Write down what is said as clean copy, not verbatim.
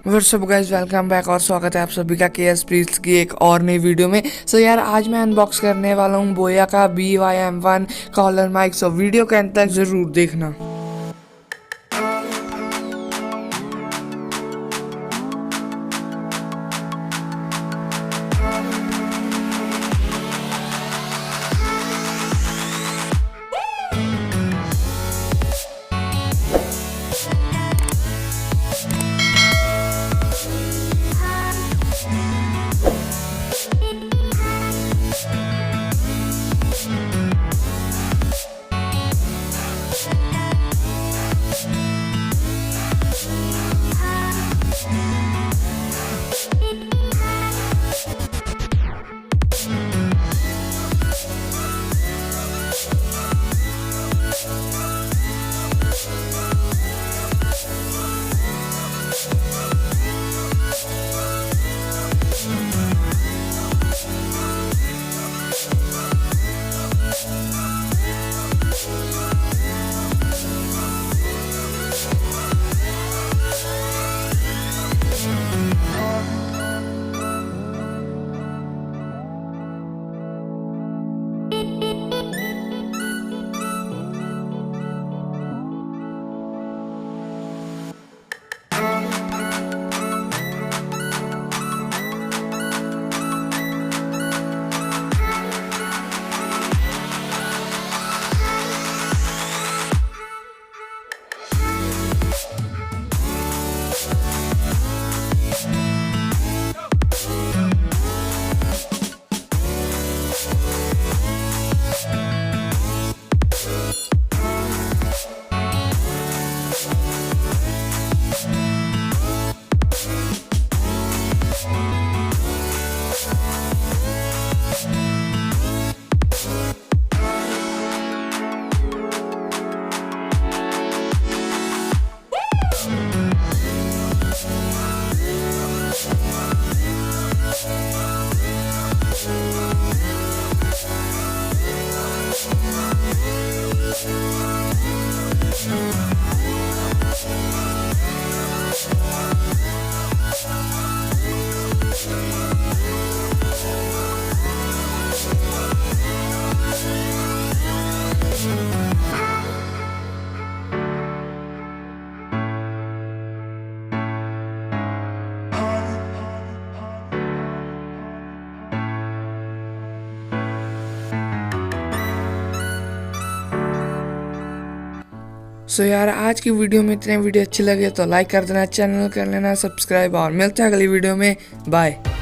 WhatsApp guys, welcome back और स्वागत है आप सभी का केएस प्रील्स की एक और नई वीडियो में। सो यार आज मैं अनबॉक्स करने वाला हूँ बोया का BY-M1 collar mic. So video के अंत तक जरूर देखना। सो यार आज की वीडियो में इतने वीडियो अच्छी लगे तो लाइक कर देना, चैनल कर लेना सब्सक्राइब और मिलते हैं अगली वीडियो में। बाय।